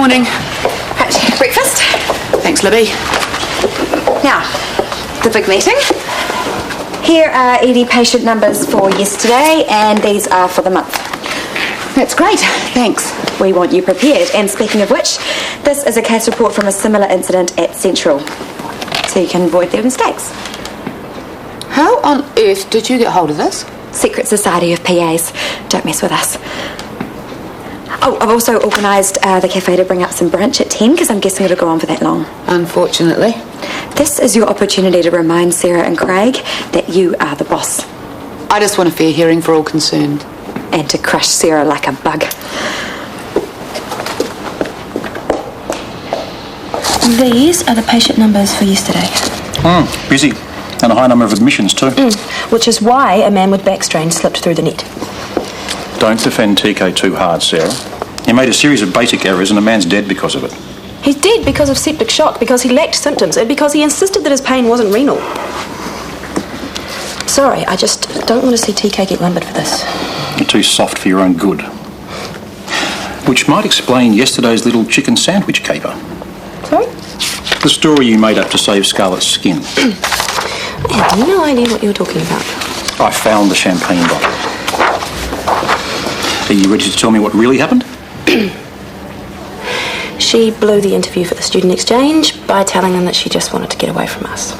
Morning. Right, breakfast. Thanks, Libby. Now, the big meeting. Here are ED patient numbers for yesterday, and these are for the month. That's great, thanks. We want you prepared. And speaking of which, this is a case report from a similar incident at Central, so you can avoid their mistakes. How on earth did you get hold of this? Secret Society of PAs. Don't mess with us. Oh, I've also organised the cafe to bring up some brunch at 10, because I'm guessing it'll go on for that long. Unfortunately. This is your opportunity to remind Sarah and Craig that you are the boss. I just want a fair hearing for all concerned. And to crush Sarah like a bug. These are the patient numbers for yesterday. Busy. And a high number of admissions too. Which is why a man with back strain slipped through the net. Don't defend TK too hard, Sarah. He made a series of basic errors and a man's dead because of it. He's dead because of septic shock, because he lacked symptoms, and because he insisted that his pain wasn't renal. Sorry, I just don't want to see TK get lumbered for this. You're too soft for your own good. Which might explain yesterday's little chicken sandwich caper. Sorry? The story you made up to save Scarlett's skin. I have no idea what you're talking about. I found the champagne bottle. Are you ready to tell me what really happened? She blew the interview for the student exchange by telling them that she just wanted to get away from us.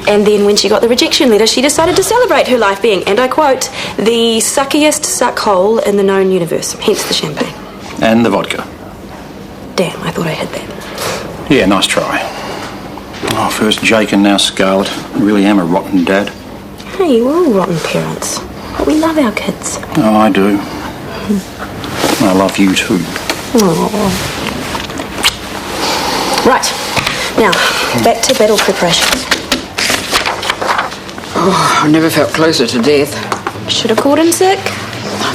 And then when she got the rejection letter, she decided to celebrate her life being, and I quote, the suckiest suck hole in the known universe, hence the champagne. And the vodka. Damn, I thought I had that. Yeah, nice try. Oh, first Jake and now Scarlett. I really am a rotten dad. Hey, we're all rotten parents. But we love our kids. Oh, I do. I love you too. Aww. Right. Now, back to battle preparations. Oh, I never felt closer to death. Should have called in sick.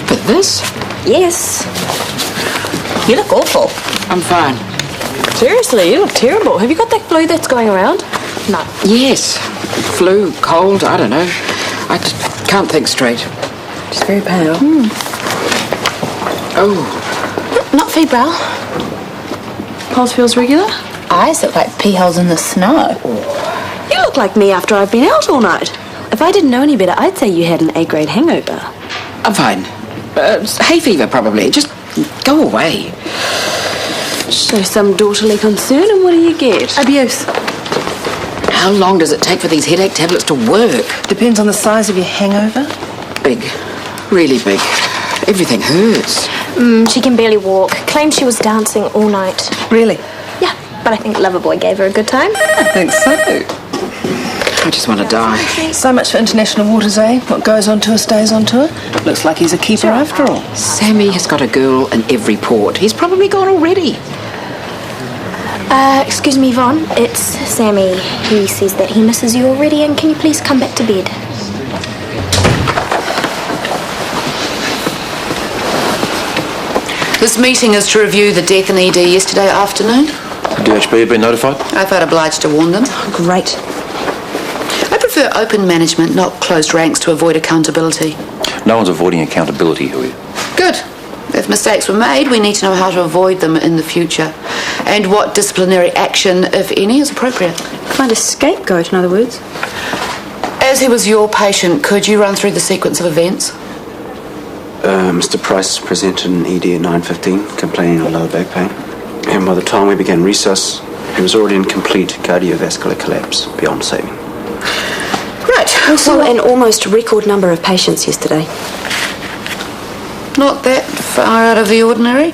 But this? Yes. You look awful. I'm fine. Seriously, you look terrible. Have you got that flu that's going around? No. Yes. Flu, cold, I don't know. I just can't think straight. She's very pale. Oh. Not febrile. Pulse feels regular. Eyes look like pea holes in the snow. You look like me after I've been out all night. If I didn't know any better, I'd say you had an A-grade hangover. I'm fine. Hay fever, probably. Just go away. Show some daughterly concern, and what do you get? Abuse. How long does it take for these headache tablets to work? Depends on the size of your hangover. Big. Really big. Everything hurts. She can barely walk. Claims she was dancing all night. Really? Yeah, but I think Loverboy gave her a good time. I think so. I just want to die. So much for international waters, eh? What goes on tour stays on tour. Looks like he's a keeper after all. Sammy has got a girl in every port. He's probably gone already. Excuse me, Vaughn. It's Sammy. He says that he misses you already, and can you please come back to bed? This meeting is to review the death in ED yesterday afternoon. The DHB have been notified? I felt obliged to warn them. Great. I prefer open management, not closed ranks to avoid accountability. No one's avoiding accountability, Hui. Good. If mistakes were made, we need to know how to avoid them in the future, and what disciplinary action, if any, is appropriate. Find a scapegoat, in other words. As he was your patient, could you run through the sequence of events? Mr. Price presented an ED at 9:15, complaining of lower back pain. And by the time we began resus, he was already in complete cardiovascular collapse, beyond saving. Right. We saw an almost record number of patients yesterday. Not that far out of the ordinary.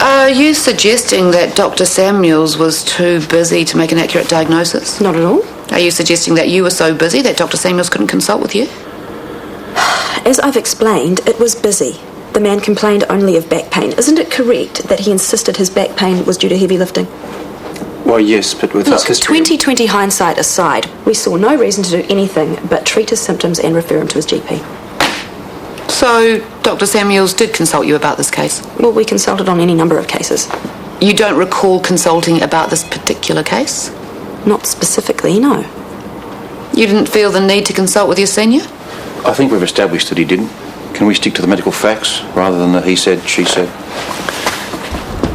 Are you suggesting that Dr. Samuels was too busy to make an accurate diagnosis? Not at all. Are you suggesting that you were so busy that Dr. Samuels couldn't consult with you? As I've explained, it was busy. The man complained only of back pain. Isn't it correct that he insisted his back pain was due to heavy lifting? Well, yes, but with Look, his history... 20/20 hindsight aside, we saw no reason to do anything but treat his symptoms and refer him to his GP. So, Dr. Samuels did consult you about this case? Well, we consulted on any number of cases. You don't recall consulting about this particular case? Not specifically, no. You didn't feel the need to consult with your senior? I think we've established that he didn't. Can we stick to the medical facts rather than the he said, she said?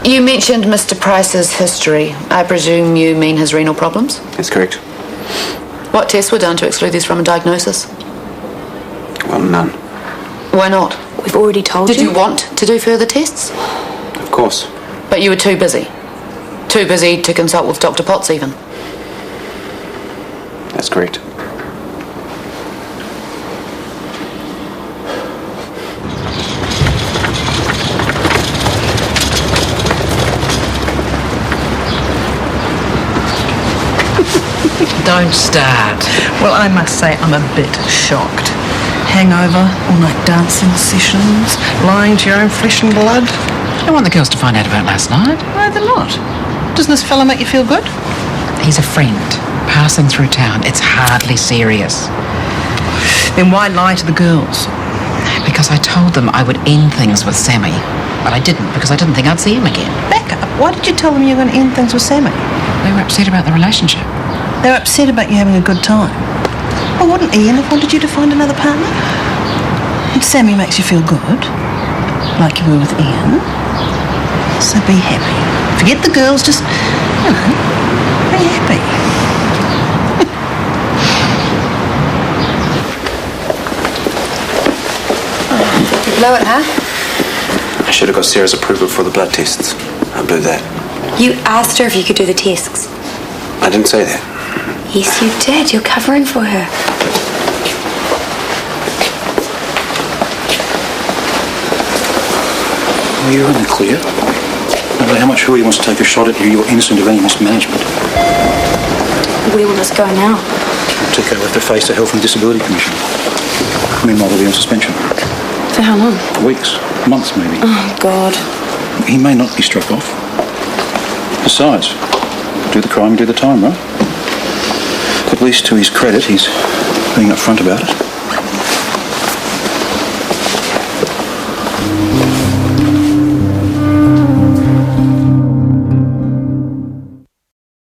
You mentioned Mr. Price's history. I presume you mean his renal problems? That's correct. What tests were done to exclude these from a diagnosis? Well, none. Why not? We've already told you. Did you want to do further tests? Of course. But you were too busy. Too busy to consult with Dr. Potts even. That's correct. Don't start. Well, I must say I'm a bit shocked. Hangover, all-night dancing sessions, lying to your own flesh and blood. You don't want the girls to find out about last night. No, they're not. Doesn't this fella make you feel good? He's a friend, passing through town. It's hardly serious. Then why lie to the girls? Because I told them I would end things with Sammy. But I didn't, because I didn't think I'd see him again. Back up. Why did you tell them you were going to end things with Sammy? They were upset about the relationship. They were upset about you having a good time. Well, wouldn't Ian have wanted you to find another partner? And Sammy makes you feel good, like you were with Ian. So be happy. Forget the girls, just, be happy. You blow it, huh? I should have got Sarah's approval for the blood tests. I blew that. You asked her if you could do the tests. I didn't say that. Yes, you did. You're covering for her. Well, you're in the clear. No matter how much Hui wants to take a shot at you, you're innocent of any mismanagement. Where will this go now? Tico will have to face the Health and Disability Commission. Meanwhile, he'll be on suspension. For how long? Weeks, months maybe. Oh, God. He may not be struck off. Besides, do the crime, do the time, right? At least to his credit, he's being upfront about it.